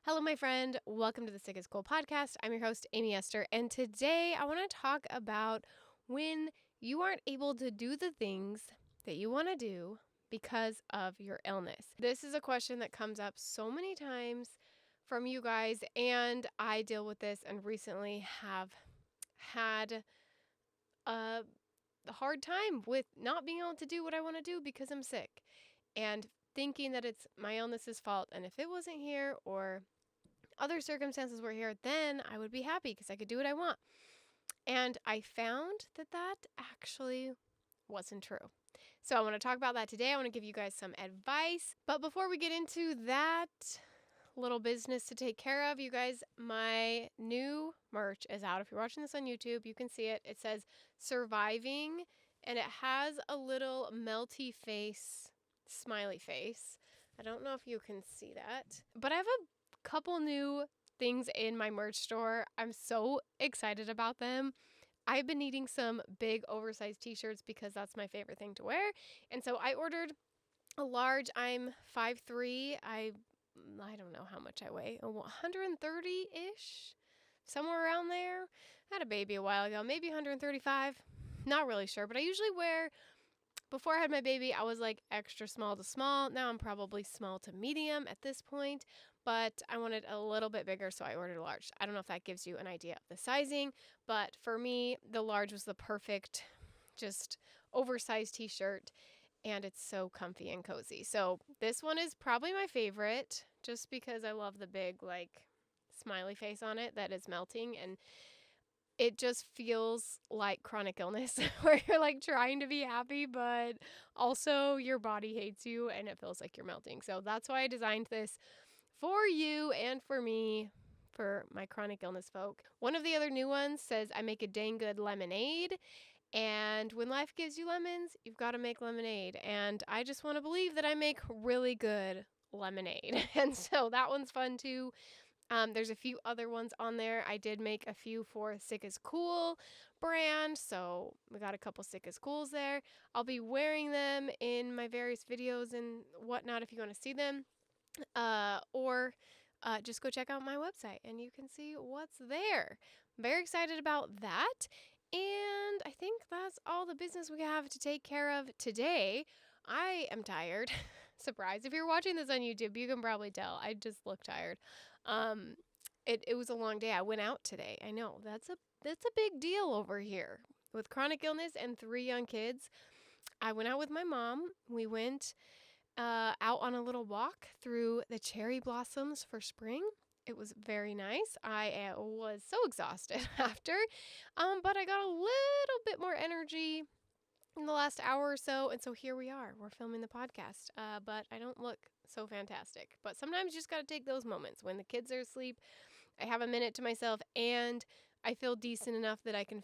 Hello, my friend. Welcome to the Sick is Cool podcast. I'm your host, Aimee Esther, and today I want to talk about when you aren't able to do the things that you want to do because of your illness. This is a question that comes up so many times from you guys, and I deal with this and recently have had a hard time with not being able to do what I want to do because I'm sick and thinking that it's my illness's fault. And if it wasn't here or other circumstances were here, then I would be happy because I could do what I want. And I found that actually wasn't true. So I want to talk about that today. I want to give you guys some advice. But before we get into that little business to take care of, you guys, my new merch is out. If you're watching this on YouTube, you can see it. It says Surviving, and it has a little melty face, smiley face. I don't know if you can see that, but I have a couple new things in my merch store. I'm so excited about them. I've been needing some big oversized t-shirts because that's my favorite thing to wear. And so I ordered a large. I'm 5'3". I don't know how much I weigh. 130-ish, somewhere around there. I had a baby a while ago, maybe 135. Not really sure, but I usually wear, before I had my baby, I was like extra small to small. Now I'm probably small to medium at this point, but I wanted a little bit bigger, so I ordered a large. I don't know if that gives you an idea of the sizing, but for me, the large was the perfect, just oversized t-shirt, and it's so comfy and cozy. So this one is probably my favorite, just because I love the big, like, smiley face on it that is melting, and it just feels like chronic illness where you're like trying to be happy, but also your body hates you and it feels like you're melting. So that's why I designed this for you and for me, for my chronic illness folk. One of the other new ones says, I make a dang good lemonade. And when life gives you lemons, you've got to make lemonade. And I just want to believe that I make really good lemonade. And so that one's fun too. There's a few other ones on there. I did make a few for Sick is Cool brand, so we got a couple Sick is Cools there. I'll be wearing them in my various videos and whatnot if you want to see them, or just go check out my website and you can see what's there. I'm very excited about that, and I think that's all the business we have to take care of today. I am tired. Surprise. If you're watching this on YouTube, you can probably tell. I just look tired. It was a long day. I went out today. I know that's a big deal over here with chronic illness and 3 young kids. I went out with my mom. We went out on a little walk through the cherry blossoms for spring. It was very nice. I was so exhausted after, but I got a little bit more energy in the last hour or so, and so here we are. We're filming the podcast, but I don't look so fantastic. But sometimes you just got to take those moments. When the kids are asleep, I have a minute to myself, and I feel decent enough that I can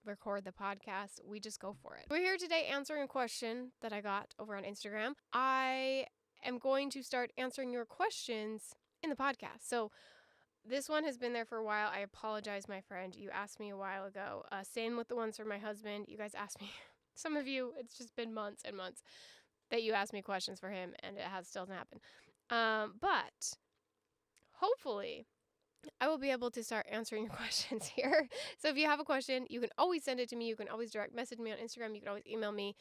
record the podcast. We just go for it. We're here today answering a question that I got over on Instagram. I am going to start answering your questions in the podcast. So this one has been there for a while. I apologize, my friend. You asked me a while ago. Same with the ones for my husband. You guys asked me. Some of you, it's just been months and months that you asked me questions for him, and it still hasn't happened. But hopefully I will be able to start answering your questions here. So if you have a question, you can always send it to me. You can always direct message me on Instagram. You can always email me.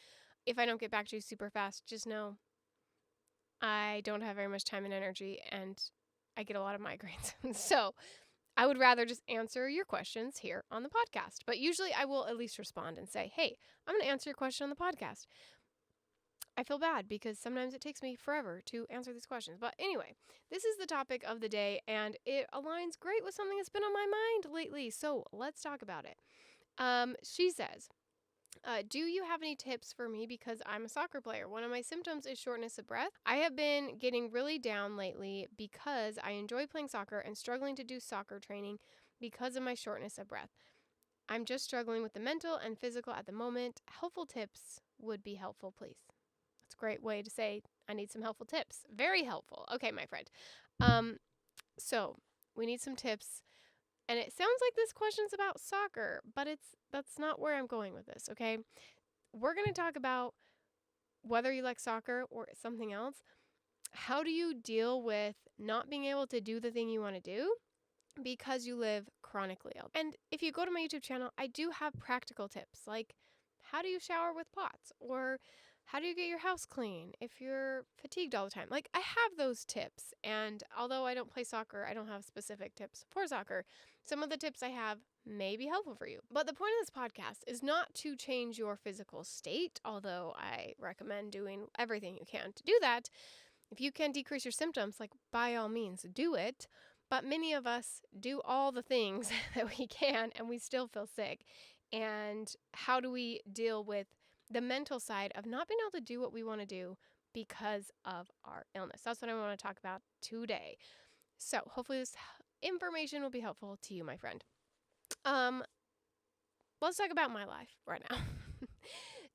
If I don't get back to you super fast, just know I don't have very much time and energy, and I get a lot of migraines. So I would rather just answer your questions here on the podcast. But usually I will at least respond and say, hey, I'm going to answer your question on the podcast. I feel bad because sometimes it takes me forever to answer these questions. But anyway, this is the topic of the day, and it aligns great with something that's been on my mind lately. So let's talk about it. She says, do you have any tips for me because I'm a soccer player? One of my symptoms is shortness of breath. I have been getting really down lately because I enjoy playing soccer and struggling to do soccer training because of my shortness of breath. I'm just struggling with the mental and physical at the moment. Helpful tips would be helpful, please. That's a great way to say I need some helpful tips. Very helpful. Okay, my friend. So we need some tips. And it sounds like this question's about soccer, but that's not where I'm going with this, okay? We're going to talk about whether you like soccer or something else. how do you deal with not being able to do the thing you want to do because you live chronically ill? And if you go to my YouTube channel, I do have practical tips like how do you shower with pots, or how do you get your house clean if you're fatigued all the time? Like, I have those tips. And although I don't play soccer, I don't have specific tips for soccer. Some of the tips I have may be helpful for you. But the point of this podcast is not to change your physical state, although I recommend doing everything you can to do that. If you can decrease your symptoms, like, by all means, do it. But many of us do all the things that we can and we still feel sick. And how do we deal with the mental side of not being able to do what we want to do because of our illness? That's what I want to talk about today. So hopefully this information will be helpful to you, my friend. Let's talk about my life right now.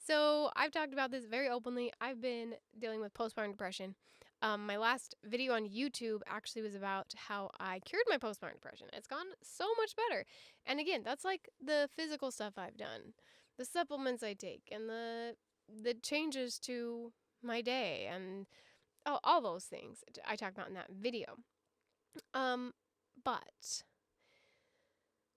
So I've talked about this very openly. I've been dealing with postpartum depression. My last video on YouTube actually was about how I cured my postpartum depression. It's gone so much better. And again, that's like the physical stuff I've done, the supplements I take, and the changes to my day, and all those things I talked about in that video. But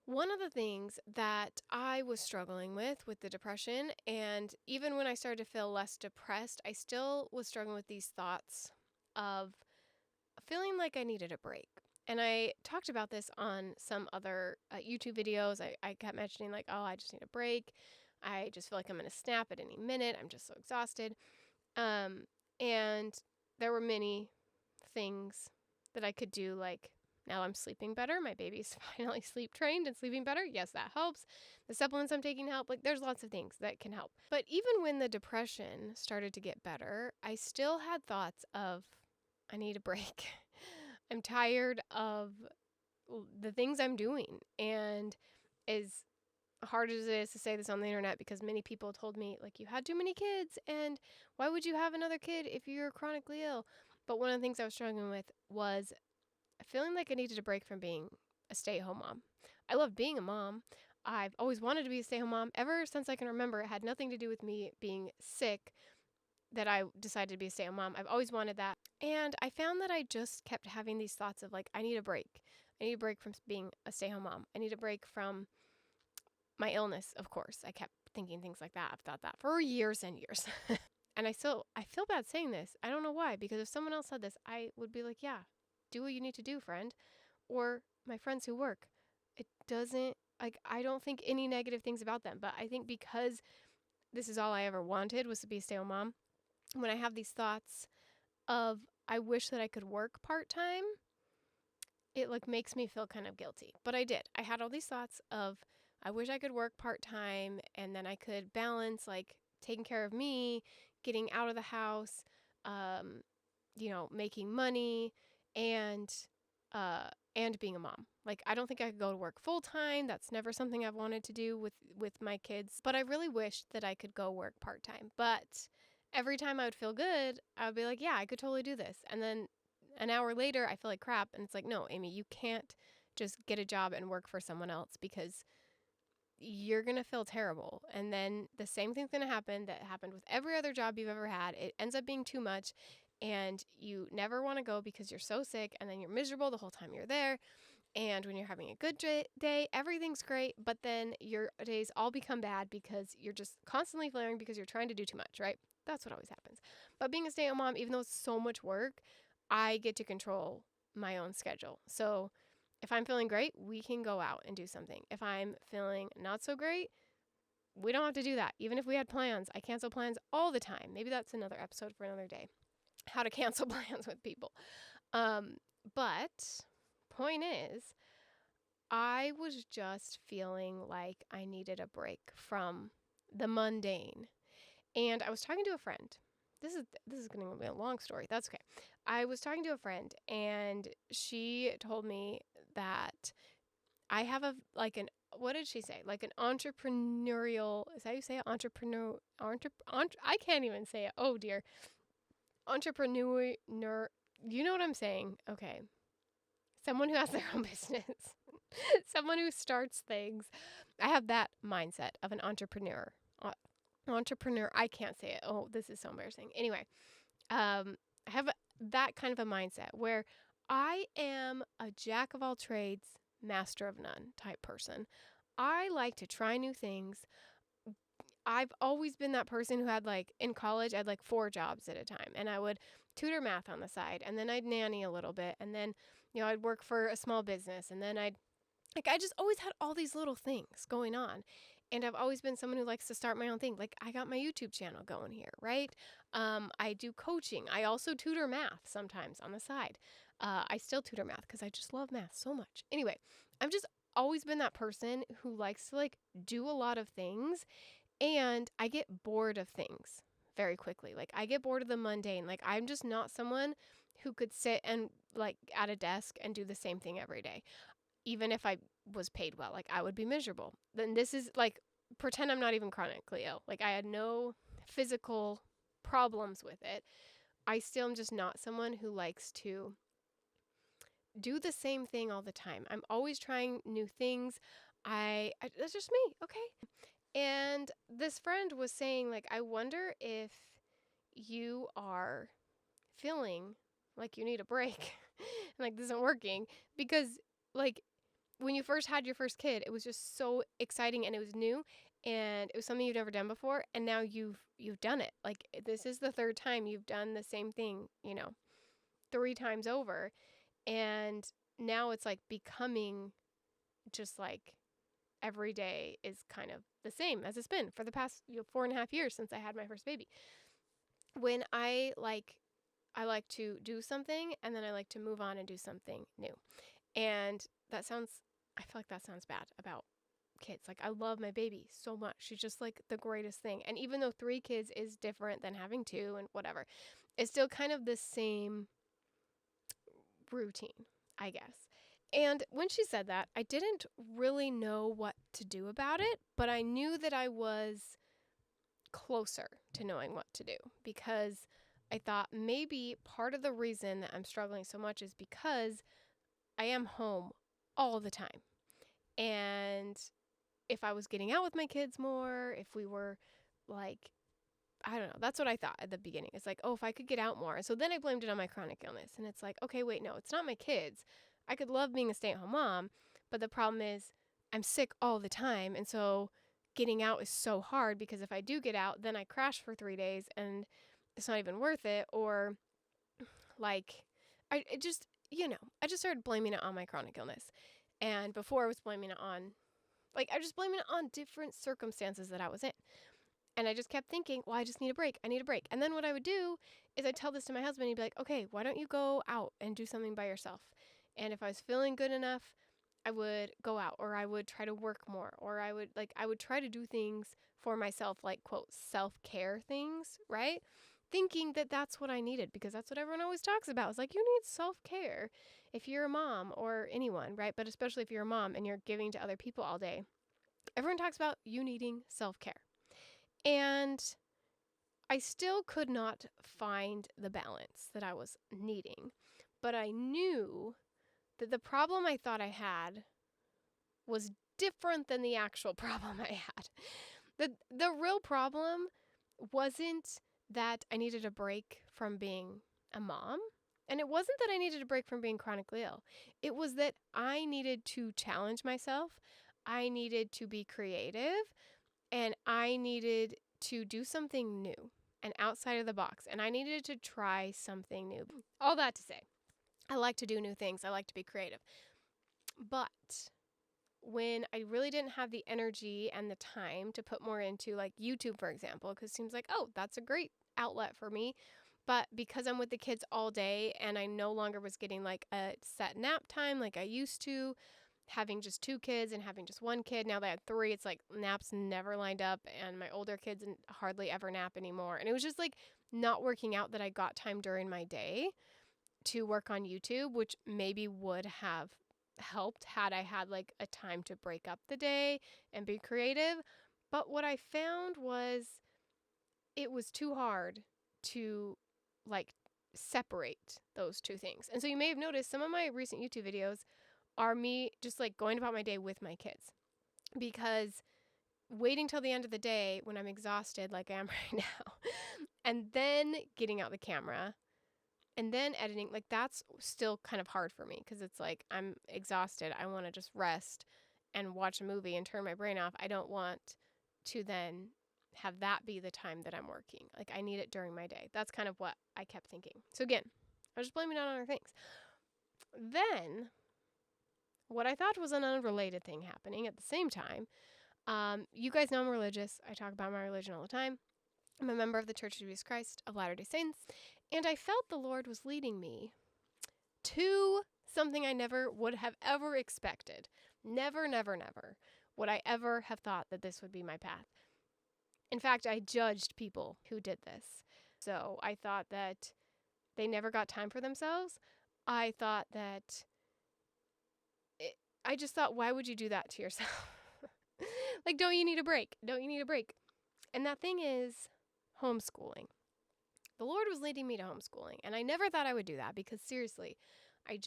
one of the things that I was struggling with the depression, and even when I started to feel less depressed, I still was struggling with these thoughts of feeling like I needed a break. And I talked about this on some other YouTube videos. I kept mentioning like, oh, I just need a break. I just feel like I'm going to snap at any minute. I'm just so exhausted. And there were many things that I could do, like, now I'm sleeping better. My baby's finally sleep trained and sleeping better. Yes, that helps. The supplements I'm taking help. Like, there's lots of things that can help. But even when the depression started to get better, I still had thoughts of, I need a break. I'm tired of the things I'm doing. And as hard as it is to say this on the internet, because many people told me, like, you had too many kids, and why would you have another kid if you're chronically ill? But one of the things I was struggling with was feeling like I needed a break from being a stay-at-home mom. I love being a mom. I've always wanted to be a stay-at-home mom. Ever since I can remember, it had nothing to do with me being sick that I decided to be a stay-at-home mom. I've always wanted that. And I found that I just kept having these thoughts of like, I need a break. I need a break from being a stay-at-home mom. I need a break from my illness, of course. I kept thinking things like that. I've thought that for years and years. And I feel bad saying this. I don't know why, because if someone else said this, I would be like, yeah, do what you need to do, friend. Or my friends who work. It doesn't, like, I don't think any negative things about them. But I think because this is all I ever wanted was to be a stay-at-home mom, when I have these thoughts of, I wish that I could work part-time, it like makes me feel kind of guilty. But I did. I had all these thoughts of, I wish I could work part-time and then I could balance like taking care of me, getting out of the house, making money, and being a mom. Like, I don't think I could go to work full-time. That's never something I've wanted to do with my kids. But I really wished that I could go work part-time. But every time I would feel good, I would be like, yeah, I could totally do this. And then an hour later, I feel like crap. And it's like, no, Aimee, you can't just get a job and work for someone else, because you're going to feel terrible. And then the same thing's going to happen that happened with every other job you've ever had. It ends up being too much, and you never want to go because you're so sick, and then you're miserable the whole time you're there. And when you're having a good day, everything's great, but then your days all become bad because you're just constantly flaring because you're trying to do too much, right? That's what always happens. But being a stay-at-home mom, even though it's so much work, I get to control my own schedule. So if I'm feeling great, we can go out and do something. If I'm feeling not so great, we don't have to do that. Even if we had plans, I cancel plans all the time. Maybe that's another episode for another day. How to cancel plans with people. But point is, I was just feeling like I needed a break from the mundane. And I was talking to a friend. This is going to be a long story. That's okay. I was talking to a friend, and she told me that I have what did she say? Like an entrepreneurial, is that how you say it? I can't even say it. Oh dear. Entrepreneur, you know what I'm saying? Okay. Someone who has their own business. Someone who starts things. I have that mindset of an entrepreneur. Entrepreneur. I can't say it. Oh, this is so embarrassing. Anyway, I have that kind of a mindset where I am a jack of all trades, master of none type person. I like to try new things. I've always been that person who had like in college, I had like 4 jobs at a time, and I would tutor math on the side, and then I'd nanny a little bit, and then, I'd work for a small business, and then I just always had all these little things going on. And I've always been someone who likes to start my own thing. Like I got my YouTube channel going here, right? I do coaching. I also tutor math sometimes on the side. I still tutor math because I just love math so much. Anyway, I've just always been that person who likes to like do a lot of things, and I get bored of things very quickly. Like I get bored of the mundane. Like I'm just not someone who could sit and like at a desk and do the same thing every day. Even if I was paid well, like I would be miserable. Then this is like, pretend I'm not even chronically ill. Like I had no physical problems with it. I still am just not someone who likes to do the same thing all the time. I'm always trying new things. That's just me, okay? And this friend was saying, like, I wonder if you are feeling like you need a break and like this isn't working because, like, when you first had your first kid, it was just so exciting and it was new and it was something you've never done before, and now you've done it. Like this is the 3rd time you've done the same thing, 3 times over, and now it's like becoming just like every day is kind of the same as it's been for the past 4.5 years since I had my first baby. When I like to do something and then I like to move on and do something new. And I feel like that sounds bad about kids. Like I love my baby so much. She's just like the greatest thing. And even though 3 kids is different than having 2 and whatever, it's still kind of the same routine, I guess. And when she said that, I didn't really know what to do about it, but I knew that I was closer to knowing what to do because I thought maybe part of the reason that I'm struggling so much is because I am home all the time. And if I was getting out with my kids more, if we were like, I don't know, that's what I thought at the beginning. It's like, oh, if I could get out more. And so then I blamed it on my chronic illness. And it's like, okay, wait, no, it's not my kids. I could love being a stay-at-home mom, but the problem is I'm sick all the time. And so getting out is so hard because if I do get out, then I crash for 3 days and it's not even worth it. Or like, I just started blaming it on my chronic illness. And before I was blaming it on, I just blaming it on different circumstances that I was in. And I just kept thinking, well, I just need a break. I need a break. And then what I would do is I'd tell this to my husband. He'd be like, okay, why don't you go out and do something by yourself? And if I was feeling good enough, I would go out, or I would try to work more, or I would try to do things for myself, like, quote, self-care things, right? Thinking that that's what I needed because that's what everyone always talks about. It's like, you need self-care if you're a mom or anyone, right? But especially if you're a mom and you're giving to other people all day. Everyone talks about you needing self-care. And I still could not find the balance that I was needing. But I knew that the problem I thought I had was different than the actual problem I had. The real problem wasn't that I needed a break from being a mom. And it wasn't that I needed a break from being chronically ill. It was that I needed to challenge myself. I needed to be creative. And I needed to do something new and outside of the box. And I needed to try something new. All that to say, I like to do new things. I like to be creative. But when I really didn't have the energy and the time to put more into like YouTube, for example, because it seems like, oh, that's a great outlet for me. But because I'm with the kids all day and I no longer was getting like a set nap time like I used to, having just 2 kids and having just 1 kid. Now that I have 3, it's like naps never lined up, and my older kids hardly ever nap anymore. And it was just like not working out that I got time during my day to work on YouTube, which maybe would have helped had I had like a time to break up the day and be creative. But what I found was it was too hard to like separate those 2 things. And so you may have noticed some of my recent YouTube videos are me just like going about my day with my kids, because waiting till the end of the day when I'm exhausted like I am right now and then getting out the camera And then editing, like that's still kind of hard for me because it's like I'm exhausted. I want to just rest and watch a movie and turn my brain off. I don't want to then have that be the time that I'm working. Like I need it during my day. That's kind of what I kept thinking. So again, I was just blaming it on other things. Then what I thought was an unrelated thing happening at the same time. You guys know I'm religious. I talk about my religion all the time. I'm a member of the Church of Jesus Christ of Latter-day Saints. And I felt the Lord was leading me to something I never would have ever expected. Never, never, never would I ever have thought that this would be my path. In fact, I judged people who did this. So I thought that they never got time for themselves. I thought that I just thought, why would you do that to yourself? Like, don't you need a break? Don't you need a break? And that thing is homeschooling. The Lord was leading me to homeschooling, and I never thought I would do that because seriously, I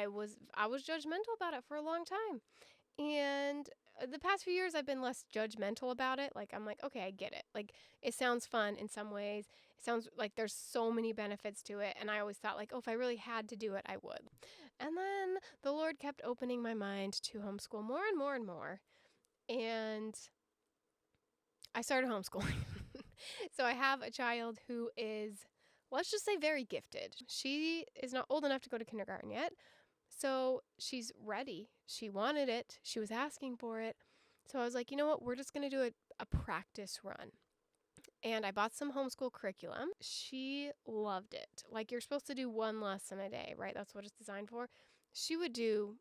was judgmental about it for a long time. And the past few years I've been less judgmental about it. Like I'm like, okay, I get it. Like it sounds fun in some ways. It sounds like there's so many benefits to it, and I always thought like, oh, if I really had to do it, I would. And then the Lord kept opening my mind to homeschool more and more and more. And I started homeschooling. So I have a child who is, let's just say, very gifted. She is not old enough to go to kindergarten yet. So she's ready. She wanted it. She was asking for it. So I was like, you know what? We're just going to do a practice run. And I bought some homeschool curriculum. She loved it. Like you're supposed to do one lesson a day, right? That's what it's designed for. She would do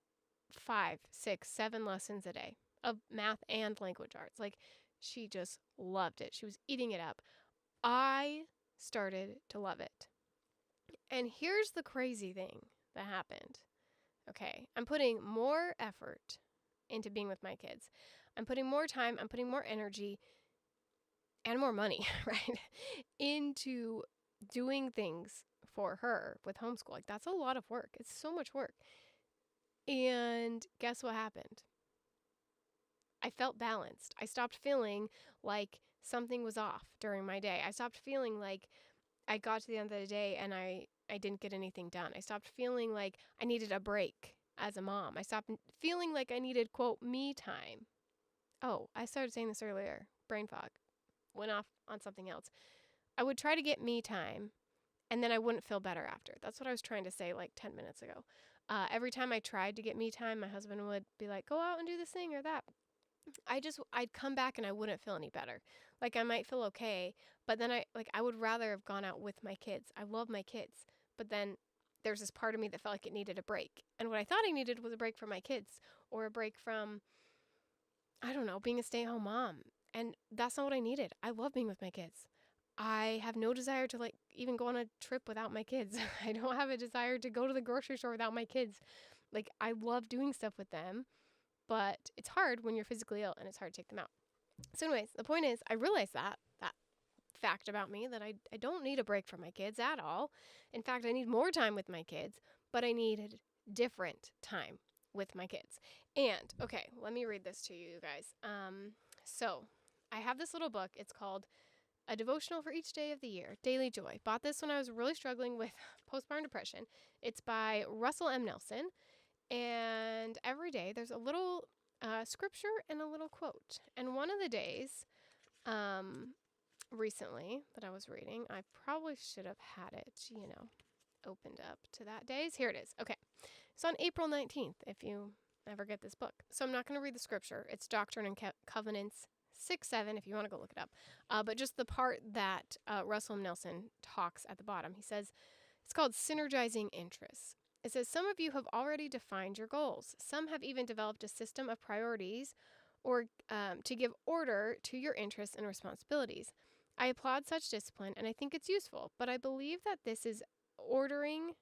5, 6, 7 lessons a day of math and language arts. Like she just loved it. She was eating it up. I started to love it. And here's the crazy thing that happened. Okay, I'm putting more effort into being with my kids. I'm putting more time, I'm putting more energy and more money, right, into doing things for her with homeschool. Like that's a lot of work. It's so much work. And guess what happened? I felt balanced. I stopped feeling like something was off during my day. I stopped feeling like I got to the end of the day and I didn't get anything done. I stopped feeling like I needed a break as a mom. I stopped feeling like I needed, quote, me time. Oh, I started saying this earlier. Brain fog. Went off on something else. I would try to get me time and then I wouldn't feel better after. That's what I was trying to say like 10 minutes ago. Every time I tried to get me time, my husband would be like, go out and do this thing or that. I'd come back and I wouldn't feel any better. Like I might feel okay, but then I would rather have gone out with my kids. I love my kids, but then there's this part of me that felt like it needed a break. And what I thought I needed was a break from my kids or a break from, I don't know, being a stay-at-home mom. And that's not what I needed. I love being with my kids. I have no desire to like even go on a trip without my kids. I don't have a desire to go to the grocery store without my kids. Like I love doing stuff with them. But it's hard when you're physically ill and it's hard to take them out. So anyways, the point is I realized that fact about me, that I don't need a break from my kids at all. In fact, I need more time with my kids, but I needed different time with my kids. And okay, let me read this to you guys. So I have this little book. It's called A Devotional for Each Day of the Year, Daily Joy. Bought this when I was really struggling with postpartum depression. It's by Russell M. Nelson. And every day there's a little scripture and a little quote. And one of the days recently that I was reading, I probably should have had it, opened up to that days. Here it is. Okay. It's on April 19th if you ever get this book. So I'm not going to read the scripture. It's Doctrine and Covenants 6-7 if you want to go look it up. But just the part that Russell M. Nelson talks at the bottom. He says, it's called Synergizing Interests. It says, some of you have already defined your goals. Some have even developed a system of priorities or to give order to your interests and responsibilities. I applaud such discipline and I think it's useful, but I believe that this ordering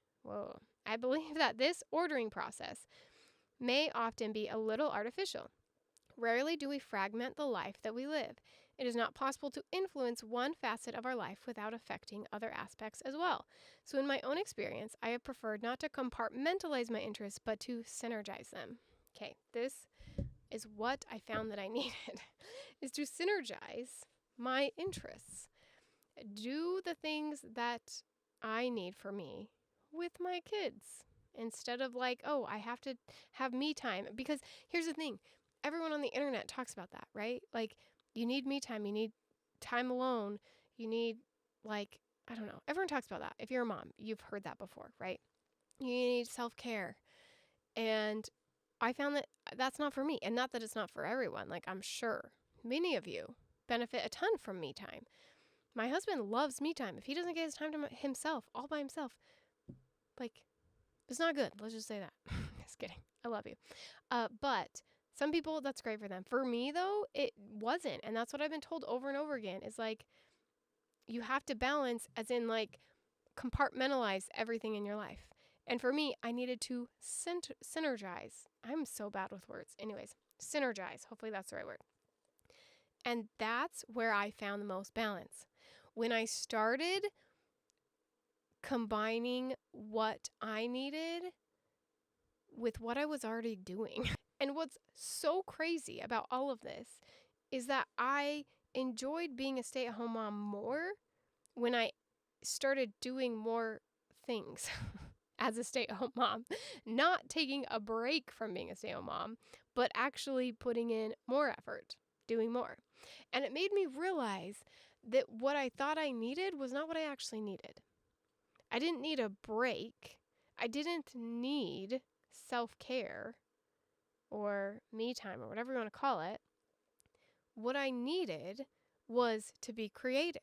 process may often be a little artificial. Rarely do we fragment the life that we live. It is not possible to influence one facet of our life without affecting other aspects as well. So in my own experience, I have preferred not to compartmentalize my interests, but to synergize them. Okay, this is what I found that I needed, is to synergize my interests. Do the things that I need for me with my kids instead of like, oh, I have to have me time. Because here's the thing, everyone on the internet talks about that, right? Like, you need me time, you need time alone, you need, like, I don't know. Everyone talks about that. If you're a mom, you've heard that before, right? You need self care. And I found that that's not for me. And not that it's not for everyone. Like, I'm sure many of you benefit a ton from me time. My husband loves me time. If he doesn't get his time to himself, all by himself, like, it's not good. Let's just say that. Just kidding. I love you. But some people, that's great for them. For me, though, it wasn't. And that's what I've been told over and over again is like, you have to balance, as in, like, compartmentalize everything in your life. And for me, I needed to synergize. I'm so bad with words. Anyways, synergize. Hopefully that's the right word. And that's where I found the most balance. When I started combining what I needed with what I was already doing. And what's so crazy about all of this is that I enjoyed being a stay-at-home mom more when I started doing more things as a stay-at-home mom, not taking a break from being a stay-at-home mom, but actually putting in more effort, doing more. And it made me realize that what I thought I needed was not what I actually needed. I didn't need a break. I didn't need self-care or me time or whatever you want to call it. What I needed was to be creative.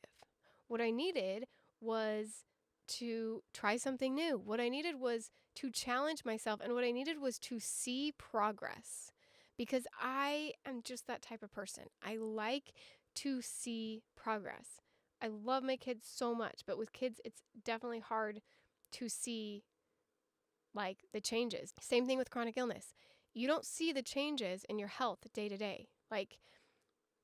What I needed was to try something new. What I needed was to challenge myself. And what I needed was to see progress, because I am just that type of person. I like to see progress. I love my kids so much, but with kids, it's definitely hard to see like the changes. Same thing with chronic illness. You don't see the changes in your health day to day. Like,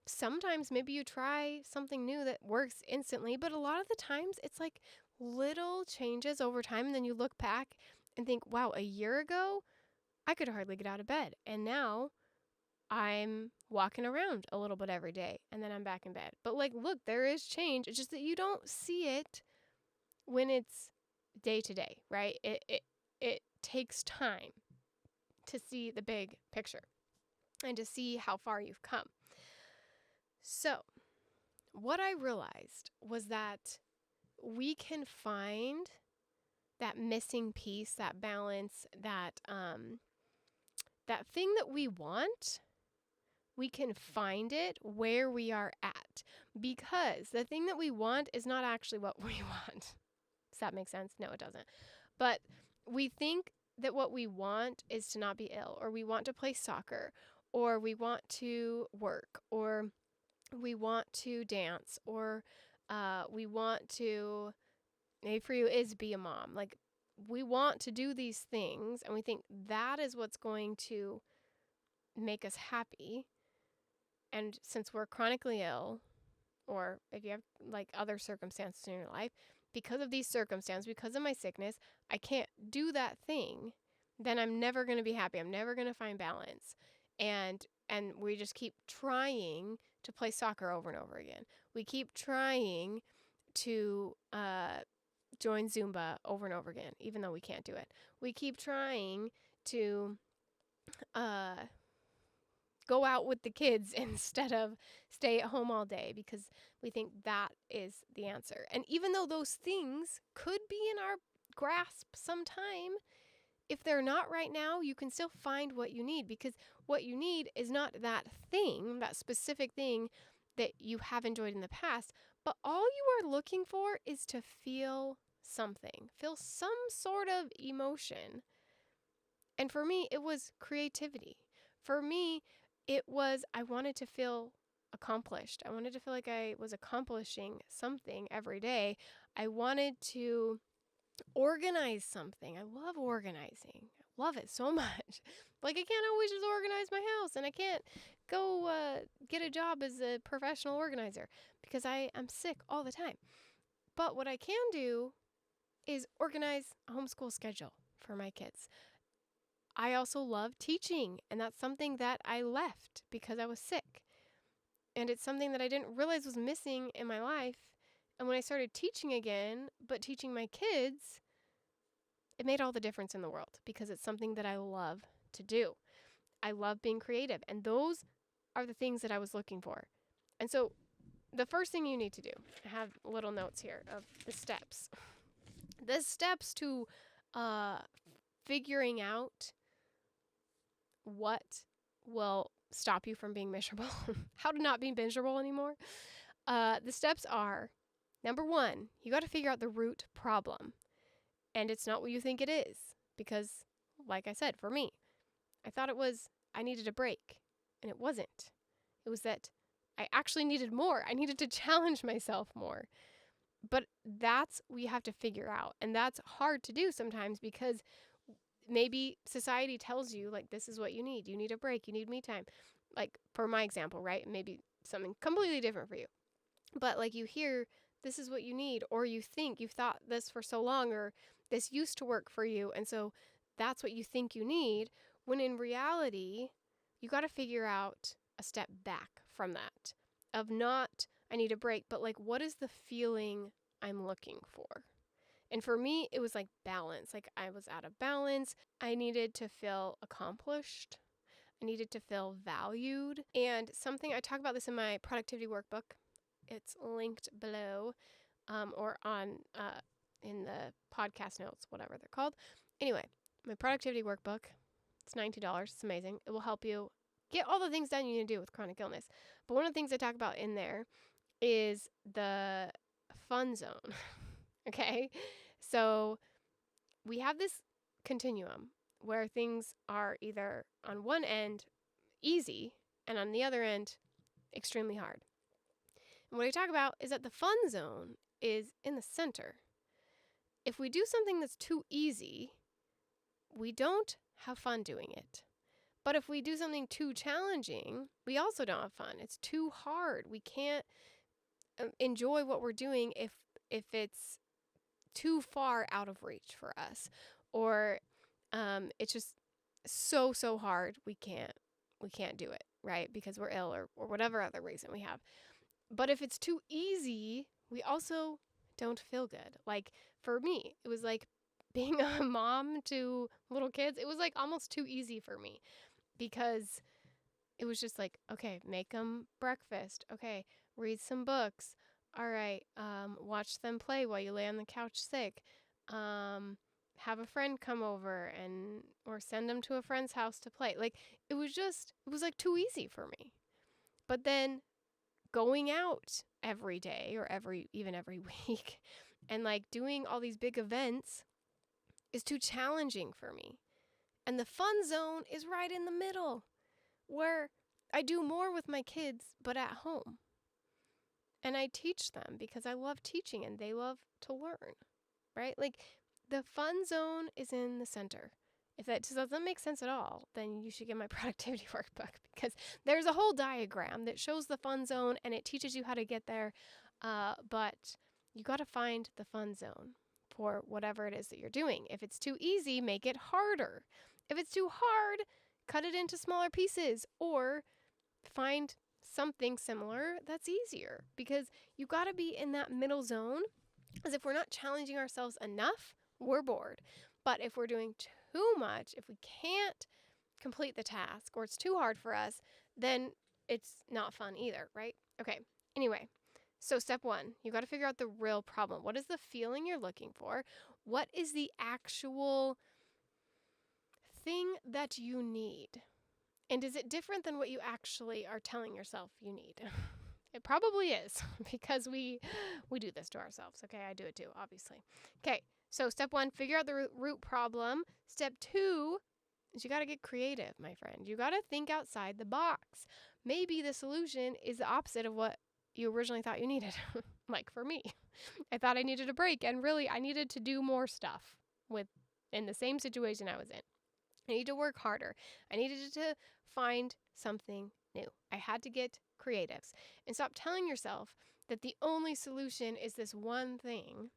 sometimes maybe you try something new that works instantly, but a lot of the times it's like little changes over time. And then you look back and think, wow, a year ago, I could hardly get out of bed. And now I'm walking around a little bit every day, and then I'm back in bed. But like, look, there is change. It's just that you don't see it when it's day to day, right? It takes time to see the big picture and to see how far you've come. So what I realized was that we can find that missing piece, that balance, that thing that we want. We can find it where we are at, because the thing that we want is not actually what we want. Does that make sense? No, it doesn't. But we think that what we want is to not be ill, or we want to play soccer, or we want to work, or we want to dance, or we want to, maybe for you is be a mom. Like, we want to do these things, and we think that is what's going to make us happy. And since we're chronically ill, or if you have like other circumstances in your life, because of these circumstances, because of my sickness, I can't do that thing, then I'm never going to be happy. I'm never going to find balance. And we just keep trying to play soccer over and over again. We keep trying to join Zumba over and over again, even though we can't do it. We keep trying to go out with the kids instead of stay at home all day, because we think that is the answer. And even though those things could be in our grasp sometime, if they're not right now, you can still find what you need, because what you need is not that thing, that specific thing that you have enjoyed in the past, but all you are looking for is to feel something, feel some sort of emotion. And for me, it was creativity. For me, it was, I wanted to feel accomplished. I wanted to feel like I was accomplishing something every day. I wanted to organize something. I love organizing. I love it so much. Like, I can't always just organize my house, and I can't go get a job as a professional organizer because I am sick all the time. But what I can do is organize a homeschool schedule for my kids. I also love teaching, and that's something that I left because I was sick. And it's something that I didn't realize was missing in my life And when I started teaching again, but teaching my kids, it made all the difference in the world because it's something that I love to do. I love being creative. And those are the things that I was looking for. And so the first thing you need to do, I have little notes here of the steps. The steps to figuring out what will stop you from being miserable, how to not be miserable anymore. The steps are, number one, you got to figure out the root problem. And it's not what you think it is. Because, like I said, for me, I thought it was I needed a break. And it wasn't. It was that I actually needed more. I needed to challenge myself more. But that's what you have to figure out. And that's hard to do sometimes because maybe society tells you, like, this is what you need. You need a break. You need me time. Like, for my example, right? Maybe something completely different for you. But, like, you hear, this is what you need. Or you think you've thought this for so long. Or this used to work for you. And so that's what you think you need. When in reality, you got to figure out a step back from that. Of not, I need a break. But, like, what is the feeling I'm looking for? And for me, it was like balance. Like I was out of balance. I needed to feel accomplished. I needed to feel valued. And something, I talk about this in my productivity workbook. It's linked below or on in the podcast notes, whatever they're called. Anyway, my productivity workbook, it's $92. It's amazing. It will help you get all the things done you need to do with chronic illness. But one of the things I talk about in there is the fun zone. Okay, so we have this continuum where things are either on one end easy and on the other end extremely hard. And what I talk about is that the fun zone is in the center. If we do something that's too easy, we don't have fun doing it. But if we do something too challenging, we also don't have fun. It's too hard. We can't enjoy what we're doing if it's too far out of reach for us, or it's just so hard we can't do it, right? Because we're ill or whatever other reason we have. But if it's too easy, we also don't feel good. Like for me, it was like being a mom to little kids. It was like almost too easy for me because it was just like, okay, make them breakfast. Okay, read some books. All right, watch them play while you lay on the couch sick. Have a friend come over or send them to a friend's house to play. Like, it was like too easy for me. But then going out every day or even every week and like doing all these big events is too challenging for me. And the fun zone is right in the middle where I do more with my kids, but at home. And I teach them because I love teaching and they love to learn, right? Like the fun zone is in the center. If that doesn't make sense at all, then you should get my productivity workbook because there's a whole diagram that shows the fun zone and it teaches you how to get there. But you got to find the fun zone for whatever it is that you're doing. If it's too easy, make it harder. If it's too hard, cut it into smaller pieces or find something similar that's easier, because you got to be in that middle zone. As if we're not challenging ourselves enough, we're bored. But if we're doing too much, if we can't complete the task or it's too hard for us, then it's not fun either, right? Okay. Anyway, so step one, you got to figure out the real problem. What is the feeling you're looking for? What is the actual thing that you need? And is it different than what you actually are telling yourself you need? It probably is because we do this to ourselves. Okay, I do it too, obviously. Okay, so step one, figure out the root problem. Step two is you got to get creative, my friend. You got to think outside the box. Maybe the solution is the opposite of what you originally thought you needed. Like for me, I thought I needed a break, and really I needed to do more stuff in the same situation I was in. I needed to work harder. I needed to find something new. I had to get creatives and stop telling yourself that the only solution is this one thing.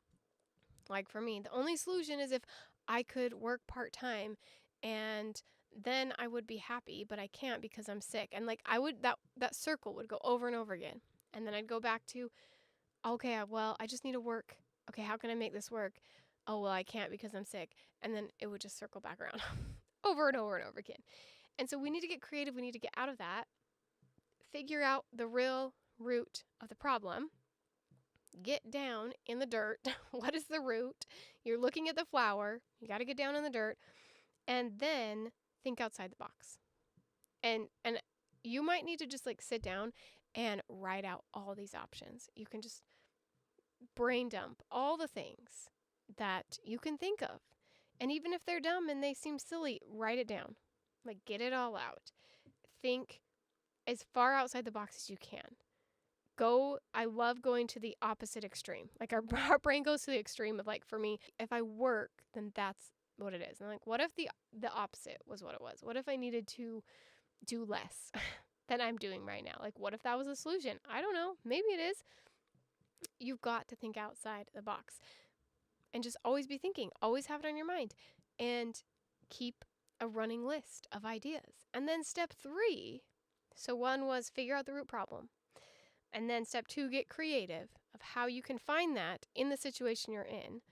Like for me, the only solution is if I could work part-time and then I would be happy, but I can't because I'm sick. And like that circle would go over and over again. And then I'd go back to, Okay, well, I just need to work. Okay, how can I make this work? Oh, well, I can't because I'm sick. And then it would just circle back around over and over and over again. And so we need to get creative. We need to get out of that, figure out the real root of the problem, get down in the dirt. What is the root? You're looking at the flower. You got to get down in the dirt and then think outside the box. And you might need to just like sit down and write out all these options. You can just brain dump all the things that you can think of. And even if they're dumb and they seem silly, write it down. Like, get it all out. Think as far outside the box as you can. I love going to the opposite extreme. Like, our brain goes to the extreme of, like, for me, if I work, then that's what it is. And like, what if the opposite was what it was? What if I needed to do less than I'm doing right now? Like, what if that was a solution? I don't know. Maybe it is. You've got to think outside the box and just always be thinking, always have it on your mind, and keep a running list of ideas. And then step 3, so one was figure out the root problem. And then step 2, get creative of how you can find that in the situation you're in,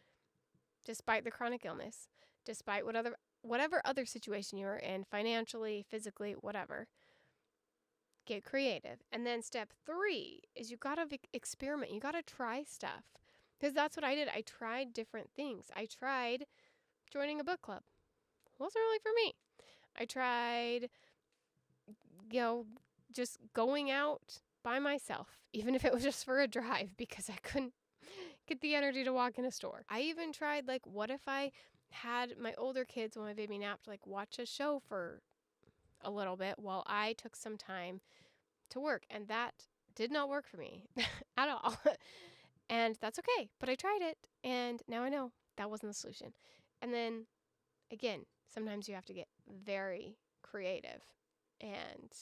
despite the chronic illness, despite whatever other situation you're in, financially, physically, whatever. Get creative. And then step 3 is you got to experiment. You got to try stuff. Because that's what I did. I tried different things. I tried joining a book club. Wasn't really for me. I tried, just going out by myself, even if it was just for a drive, because I couldn't get the energy to walk in a store. I even tried, like, what if I had my older kids when my baby napped, like, watch a show for a little bit while I took some time to work. And that did not work for me at all. And that's okay. But I tried it. And now I know that wasn't the solution. And then, again, sometimes you have to get very creative and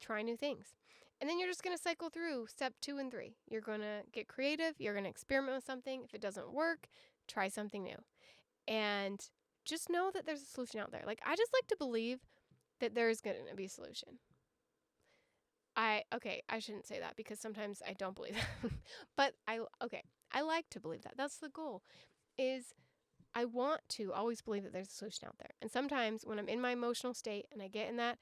try new things. And then you're just going to cycle through step 2 and 3. You're going to get creative. You're going to experiment with something. If it doesn't work, try something new. And just know that there's a solution out there. Like, I just like to believe that there's going to be a solution. I shouldn't say that because sometimes I don't believe that. But I like to believe that. That's the goal, is I want to always believe that there's a solution out there. And sometimes when I'm in my emotional state and I get in that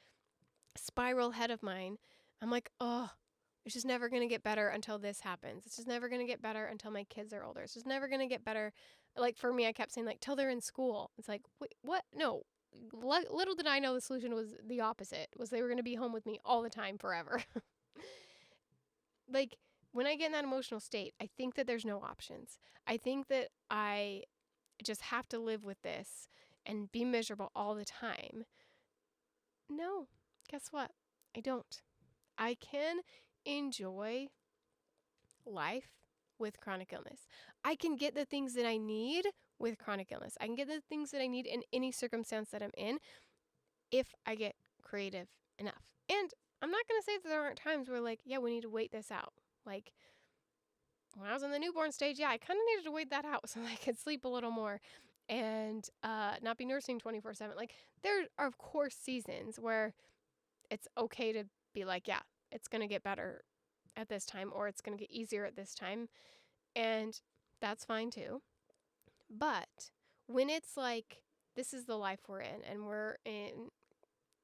spiral head of mine, I'm like, oh, it's just never going to get better until this happens. It's just never going to get better until my kids are older. It's just never going to get better. Like, for me, I kept saying, like, till they're in school. It's like, wait, what? No. Little did I know the solution was the opposite, was they were going to be home with me all the time forever. Like, when I get in that emotional state, I think that there's no options. I think that I just have to live with this and be miserable all the time. No, guess what? I don't. I can enjoy life with chronic illness. I can get the things that I need with chronic illness. I can get the things that I need in any circumstance that I'm in if I get creative enough. And I'm not going to say that there aren't times where, like, yeah, we need to wait this out. Like, when I was in the newborn stage, yeah, I kind of needed to wait that out so I could sleep a little more and not be nursing 24/7. Like, there are, of course, seasons where it's okay to be like, yeah, it's going to get better at this time, or it's going to get easier at this time. And that's fine too. But when it's like, this is the life we're in, and we're in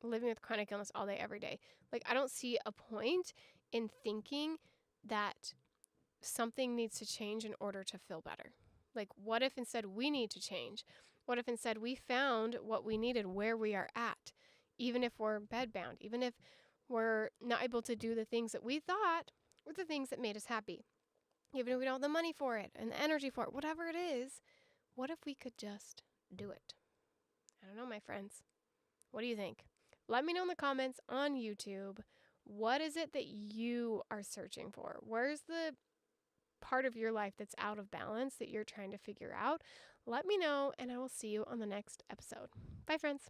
living with chronic illness all day, every day, like, I don't see a point in thinking that something needs to change in order to feel better. Like, what if instead we need to change? What if instead we found what we needed where we are at, even if we're bedbound, even if we're not able to do the things that we thought were the things that made us happy, even if we don't have the money for it and the energy for it, whatever it is, what if we could just do it? I don't know, my friends. What do you think? Let me know in the comments on YouTube. What is it that you are searching for? Where's the part of your life that's out of balance that you're trying to figure out? Let me know, and I will see you on the next episode. Bye, friends.